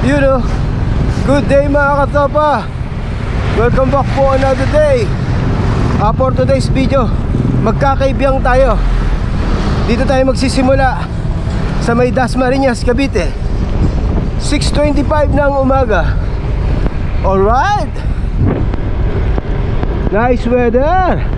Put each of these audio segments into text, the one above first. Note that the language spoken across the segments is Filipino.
You know, good day mga katropa. Welcome back po another day. For today's video, magkakaibiyang tayo. Dito tayo magsisimula sa may Dasmariñas, Cavite. 6:25 ng umaga. Alright. Nice weather.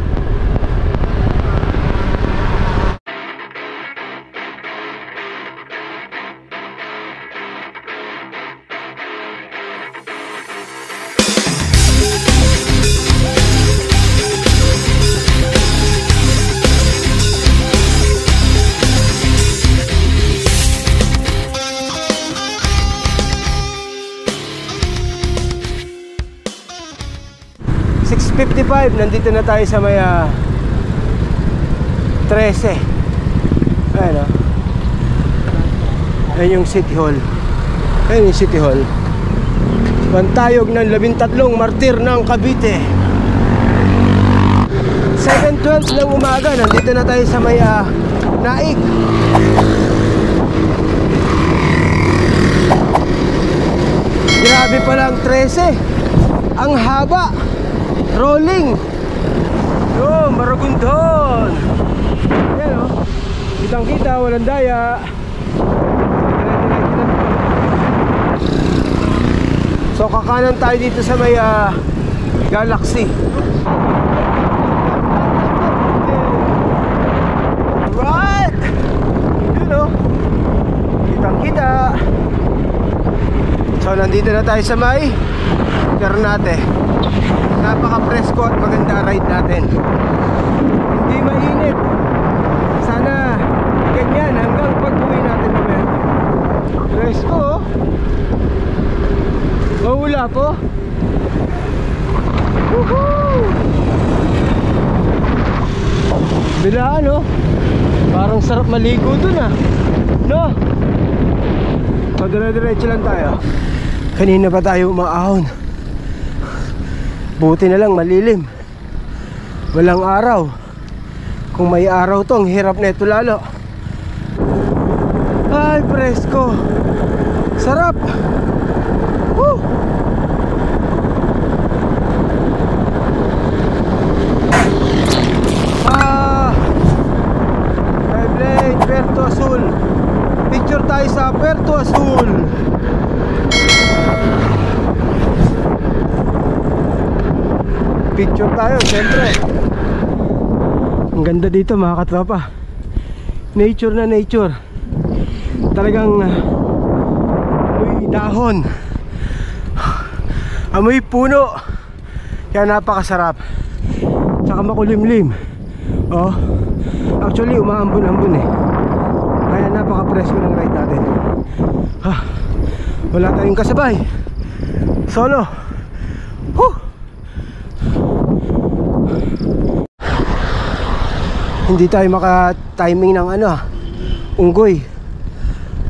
Nandito na tayo sa may 13. Ayan o. Ayan yung City Hall. Ayan yung City Hall. Bantayog ng 13 martir ng Cavite. 7:12 ng umaga. Nandito na tayo sa may Naik. Grabe palang 13. Ang haba. Rolling. Yo, Maragondon. Yan o. Kitang kita, walang daya. So kakanan tayo dito sa may Galaxy. Right. Yun o. Kitang kita. So nandito na tayo sa may Ternate. Napaka-presko at maganda ride natin. Hindi mainit. Sana ganyan hanggang pag-uwi natin naman. Presko. Mawula po. Woohoo! Bilaan no? Parang sarap maligo dun no? Padira-diretso lang tayo. Kanina pa tayo umaahon. Buti na lang malilim. Walang araw. Kung may araw to, ang hirap na ito lalo. Ay, presko. Sarap. Woo! Beyblade, Puerto Azul. Picture tayo sa Puerto Azul. Picture tayo, siyempre. Ang ganda dito mga katropa. Nature na nature. Talagang amoy dahon, amoy puno. Kaya napakasarap. Tsaka makulimlim. Oh, actually umaambon-ambon eh. Kaya napaka-presko ng ride natin. Wala tayong kasabay. Solo. Hindi tayo maka-timing ng unggoy.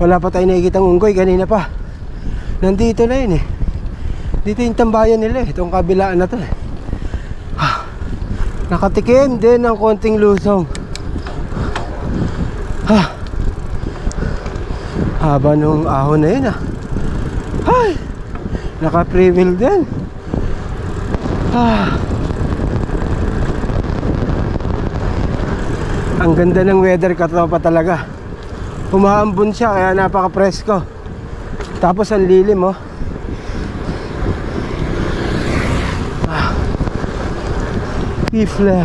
Wala pa tayo nakikitang unggoy kanina pa. Nandito na yun eh. Dito yung tambayan nila eh. Itong kabilaan na to eh. Nakatikim din ng konting lusong. Haba nung ahon na yun Ay, naka-prevail din. Ang ganda ng weather katropa talaga. Umaambon siya kaya napaka-presko. Tapos ang lilim oh. Ifle.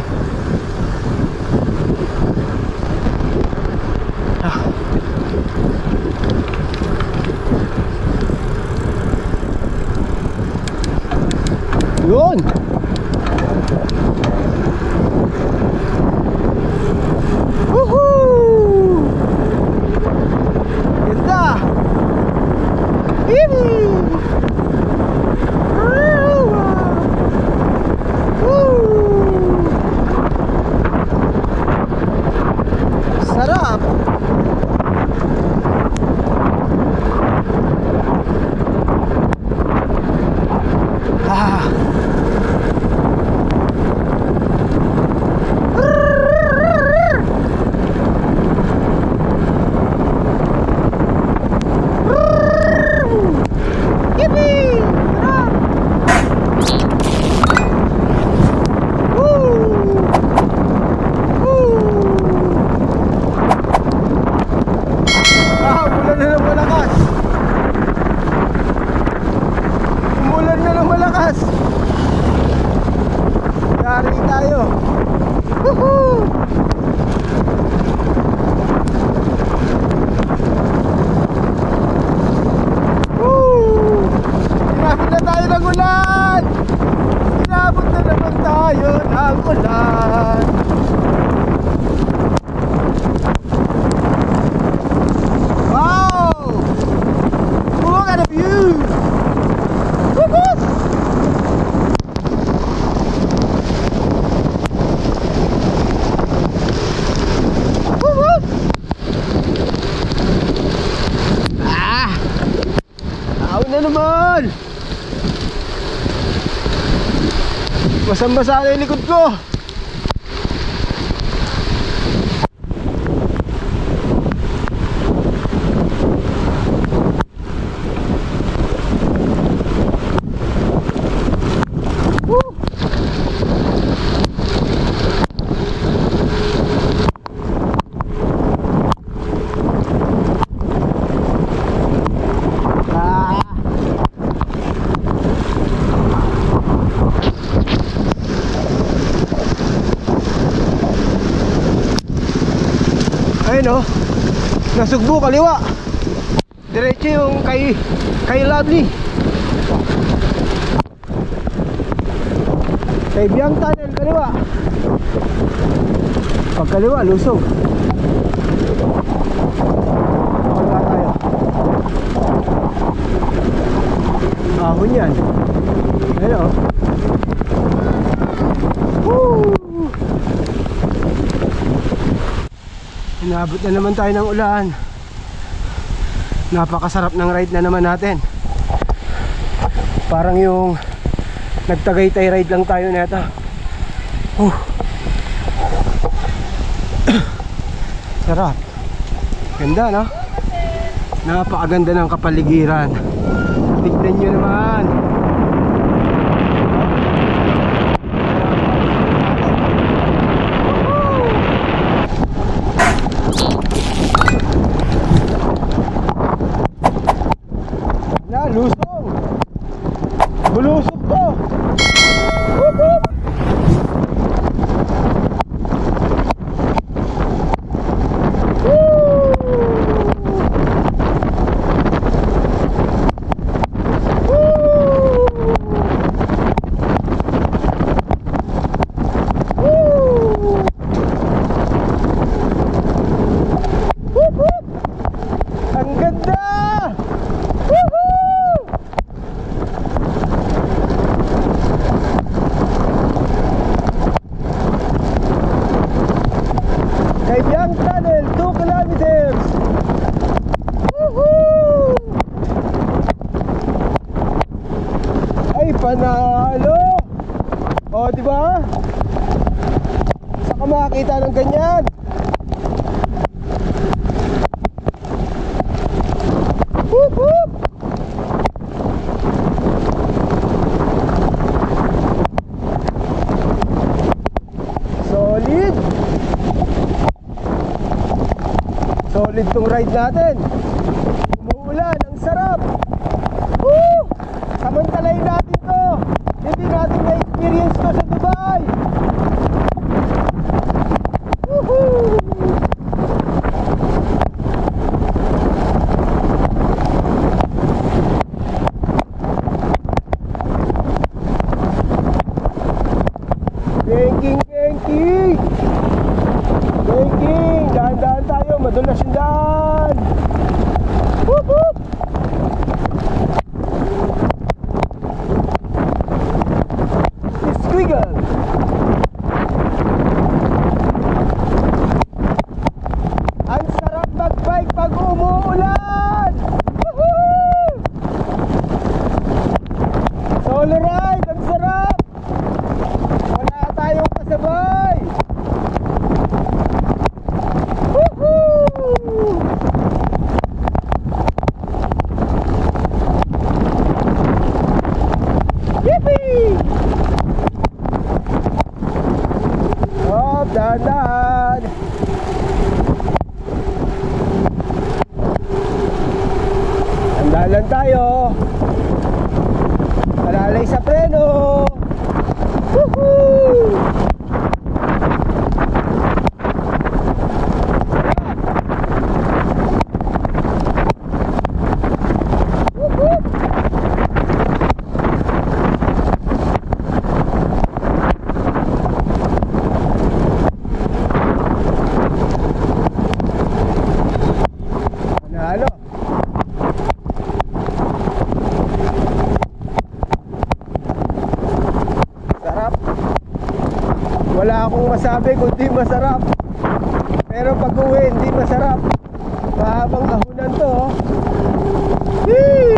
Yun. Woohoo! Ganda! Hihi! Sarap! Ahon na naman. Basang-basa na yung likod ko. Ayun o, nasugbo kaliwa. Diretso yung kay Lovely. Kay Biang Tunnel kaliwa. Pag kaliwa lusog. Wala tayo. Ahon yan. Ayun o. Woo! Inabot na naman tayo ng ulan. Napakasarap ng ride na naman natin. Parang yung nagtagaytay ride lang tayo neta. Sarap. Ganda no? Napakaganda ng kapaligiran. Tignan nyo naman. Lusong. Bulusog to. Woop woop. Ang ganda. Biang Tunnel, 2 kilometers. Woohoo! Ay, panalo. O, diba? Saan ka makakita ng ganyan? Whoop, whoop. Solid. Solid tong ride natin. Umuulan, ang sarap. Woo! Samantalayin natin to. Hindi natin na-experience to sa Dubai. Woohoo! Genking, genking. Genking, dahan-dahan tayo, madulas yung daan. Whoop whoop. Squiggle. Ang sarap mag-bike pag umuulan. Woohoo! Solo ride, ang sarap. Wala tayong kasabay. Yippee! Hop, dahan-dahan. Andalan tayo. Alalay sa preno. Woohoo! Ano? Sarap. Wala akong masabi kundi masarap. Pero pag uwi hindi masarap. Mahabang ahunan to. Yee!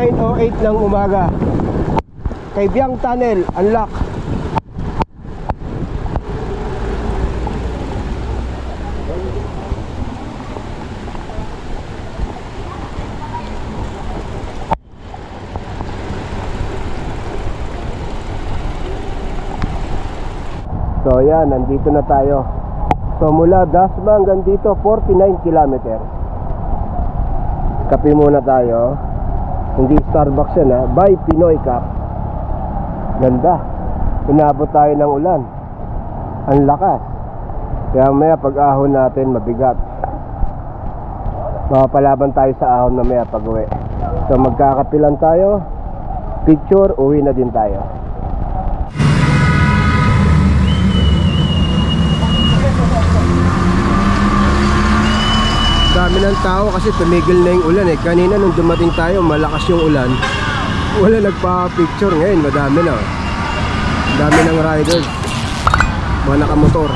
9:08 ng umaga. Kaybyang Tunnel, unlock. So yan, nandito na tayo. So mula Dasma hanggang dito 49 kilometers. Kape muna tayo. Hindi Starbucks yan ha, by Pinoy Cup. Ganda. Inabot tayo ng ulan. Ang lakas. Kaya maya pag ahon natin mabigat. Mapapalaban tayo sa ahon na maya pag uwi. So magkakapilan tayo. Picture, uwi na din tayo. Dami ng tao kasi tumigil na yung ulan eh. Kanina nung dumating tayo, malakas yung ulan. Wala nagpa-picture. Ngayon, madami na. Dami ng riders. Mga nakamotor.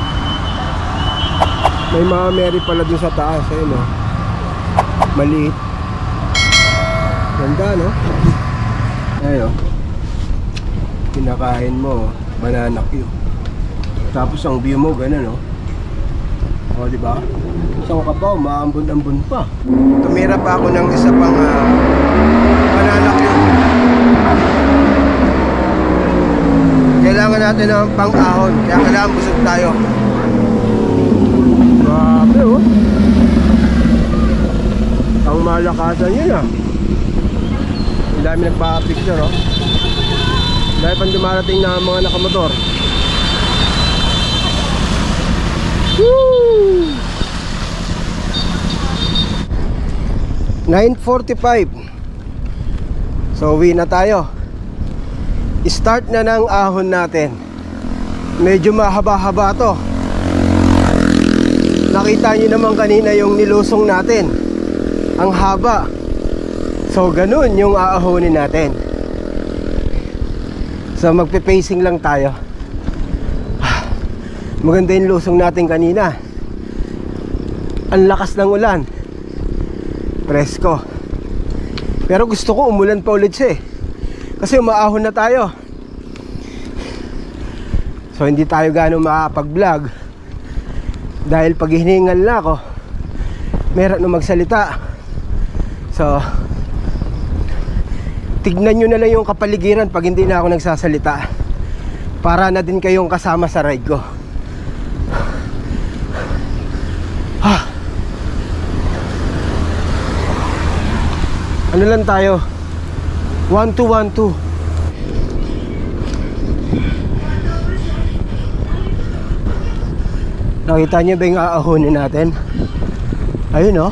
May mga Mary pala dun sa taas. Ayun o. Maliit. Ganda no? Ayun o. Kinakain mo. Banana cue. Tapos ang view mo, ganun o. O diba? Isang kapaw, maambon-ambon pa. Tumira pa ako ng isa pang banana cue. Kailangan natin ng pang-ahon. Kaya kailangan busog tayo. Grabe oh. Ang malakasan yun ah. Ang dami nagpa-picture oh. Dahil pang dumarating na mga nakamotor. Woo! 9:45. So uwi na tayo. Start na ng ahon natin. Medyo mahaba-haba to. Nakita nyo naman kanina yung nilusong natin. Ang haba. So ganun yung aahonin natin. So magpe-pacing lang tayo. Maganda yung lusong natin kanina. Ang lakas ng ulan. Presko. Pero gusto ko umulan pa ulit siya eh. Kasi umaahon na tayo. So hindi tayo gano'ng makapag-vlog. Dahil pag hiningal na ako, meron na magsalita. So tignan nyo na lang yung kapaligiran pag hindi na ako nagsasalita. Para na din kayong kasama sa ride ko. Ano lang tayo? 1-2-1-2. Nakita niyo ba yung aahonin natin? Ayun oh.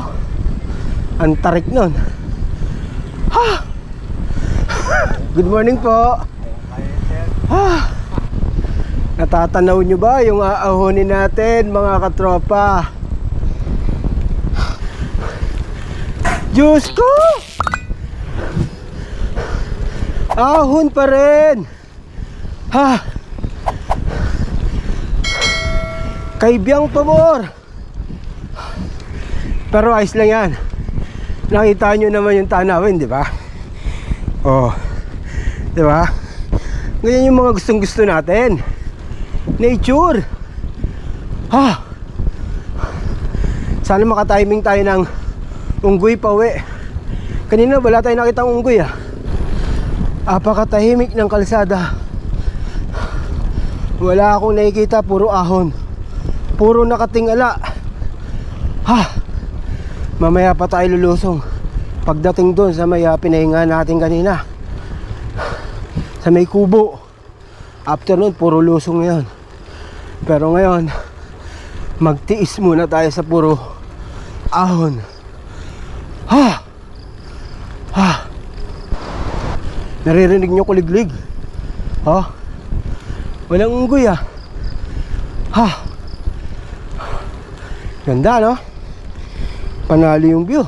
Ang tarik nun. Good morning po. Natatanaw nyo ba yung aahonin natin mga katropa? Diyos ko! Ahon pa rin. Kaybyang pabor. Pero ayos lang yan. Nakita nyo naman yung tanawin, di ba? Oh, di ba? Ganyan yung mga gustong gusto natin. Nature. Sana makatiming tayo ng unggoy pa uwi. Kanina wala tayong nakitang unggoy ah. Apakatahimik ng kalsada. Wala akong nakikita, puro ahon. Puro nakatingala. Mamaya pa tayo lulusong. Pagdating doon sa may pinahinga natin kanina, sa may kubo. After nun, puro lusong ngayon. Pero ngayon, magtiis muna tayo sa puro ahon. Naririnig nyo kuliglig? Walang unggoy ah. Ganda no? Panalo yung view.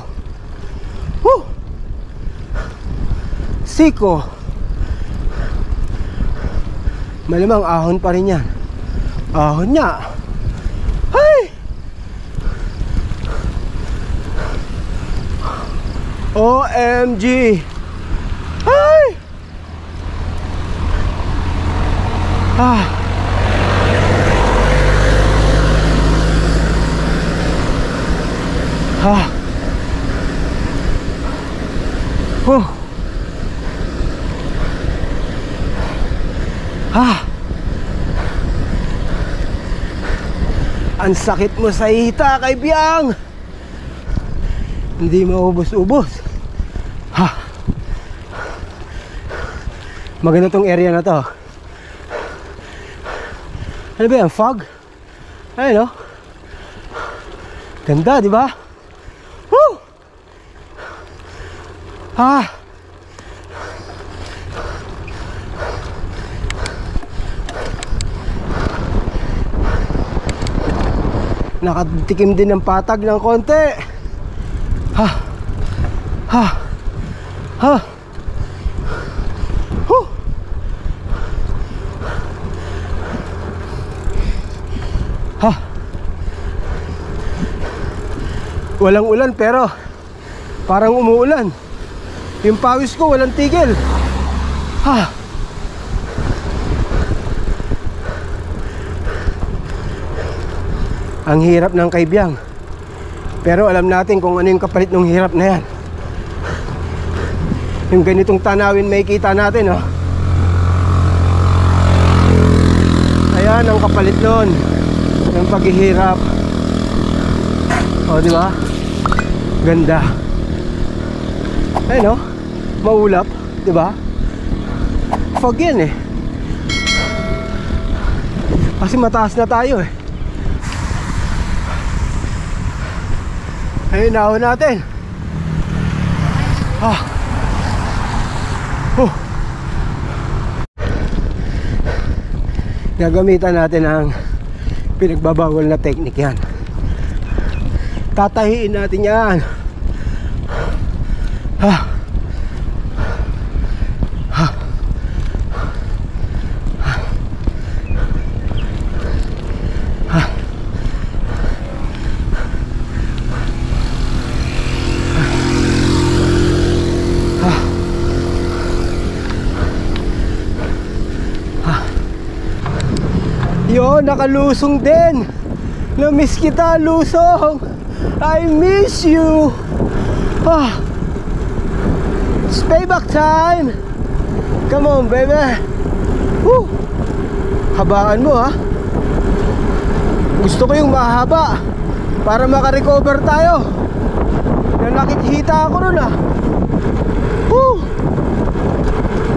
Siko. Malamang ahon pa rin yan. Ahon niya. Ay! OMG! Ah. Ah. Oh. Ah. Ang sakit mo sa hita, kaibiang. Hindi maubos-ubos. Ha. Maganda tong area na to. Ano ba yan? Fog? Ayun, no? Ganda, di ba? Woo! Ha. Nakatikim din ng patag ng konti. Ha. Ha. Ha. Huh. Ha. Walang ulan pero parang umuulan. Yung pawis ko walang tigil. Ha. Ang hirap ng kaibyang. Pero alam natin kung ano yung kapalit ng hirap na yan. Yung ganitong tanawin may kita natin, oh. Ayan ang kapalit nun. Yung paghihirap. O, di ba? Ganda. Ayun, oh. Maulap, di ba? Fog yan, eh. Kasi mataas na tayo, eh. Ayun, nahon natin. Ah. Gagamitan natin ang pinagbabawal na technique yan. Tatahiin natin yan. Ah. Ah. Ah. Yo, nakalusong din. Na-miss kita, lusong. I miss you. Ah. It's payback time. Come on, baby. Woo. Habaan mo, ha. Gusto ko yung mahaba para makarecover tayo. Nakikita ako nun, ah. Woo.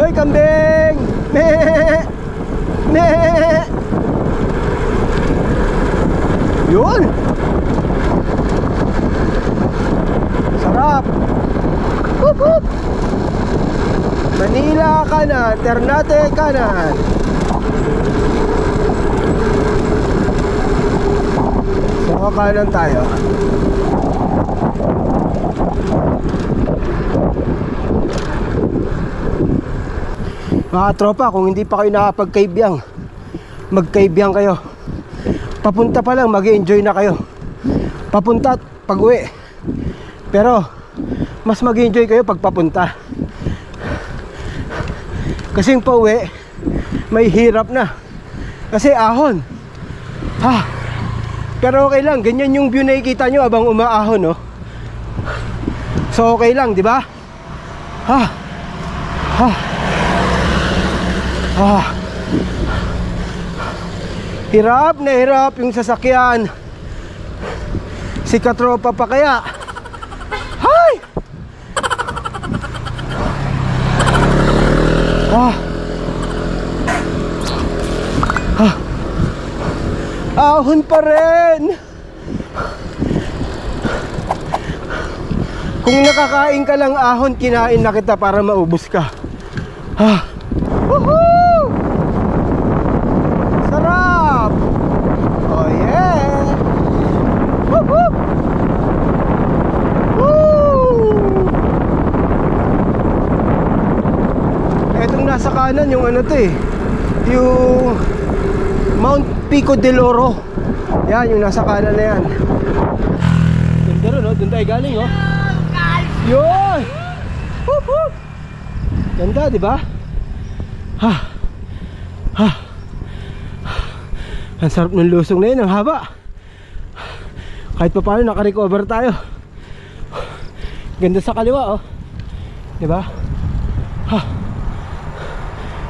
Hoy, kambing. Meh. Meh. Yun. Sarap. Hup, hup. Manila kanan, Ternate kanan. So kanan tayo. Mga tropa, kung hindi pa kayo nakapagkaibyang, magkaibyang kayo. Papunta pa lang, mag-enjoy na kayo. Papunta at pag-uwi. Pero mas mag-enjoy kayo pag papunta. Kasi yung pauwi, may hirap na. Kasi ahon. Ha. Pero okay lang, ganyan yung view na nakikita nyo habang umaahon, no? So okay lang, di ba? Ha. Ha. Ha. Hirap na hirap yung sasakyan. Si katropa pa kaya. Hay! Ah. Ah. Ahon pa rin. Kung nakakain ka lang ahon, kinain na kita para maubos ka. Ah. Woohoo! Sarap! Oh yeah! Woohoo! Woo! Etong nasa kanan yung ano to eh, yung Mount Pico del Oro. Yan, yung nasa kanan na yan. Ganda rin, no? Doon tayo galing, oh. Yun! Woohoo! Ganda, di ba? Ha! Ha! Ang sarap ng lusong na yun, ang haba. Kahit pa paano nakarecover tayo. Ganda sa kaliwa, oh. Diba? Ha.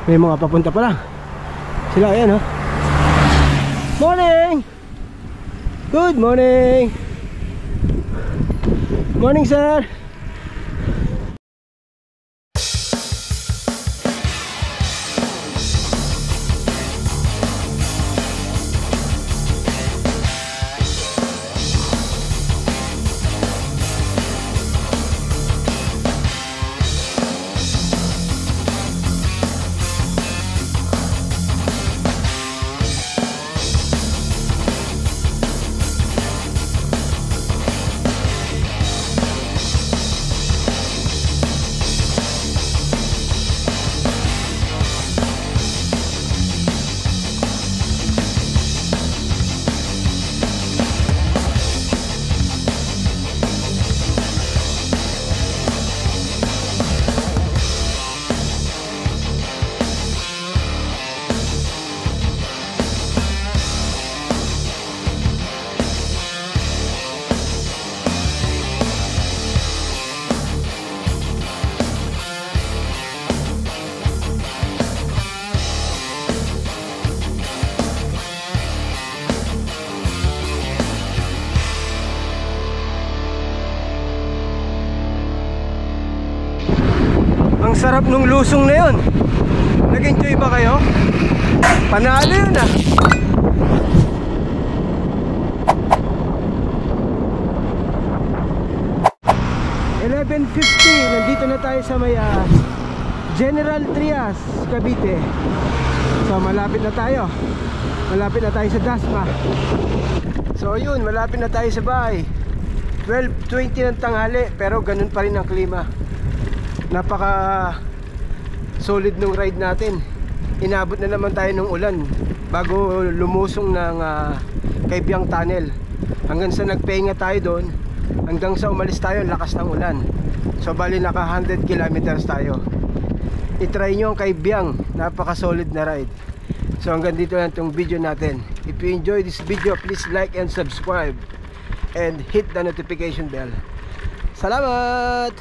May mga papunta pa lang. Sila, ayan, oh. Morning! Good morning! Morning, sir! Ang sarap nung lusong na yun. Nag-enjoy ba kayo? Panalo yun ah. Nandito na tayo sa may General Trias, Cavite. So malapit na tayo. Malapit na tayo sa Dasma. So yun, malapit na tayo sa bahay. 12:20 ng tanghali, pero ganun pa rin ang klima. Napaka solid nung ride natin. Inabot na naman tayo ng ulan bago lumusong ng Kaibyang Tunnel. Hanggang sa nagpahinga tayo doon, hanggang sa umalis tayo, lakas ng ulan. So bali naka 100 kilometers tayo. I-try nyo ang Kaibyang, napaka solid na ride. So hanggang dito lang itong video natin. If you enjoy this video, please like and subscribe and hit the notification bell. Salamat!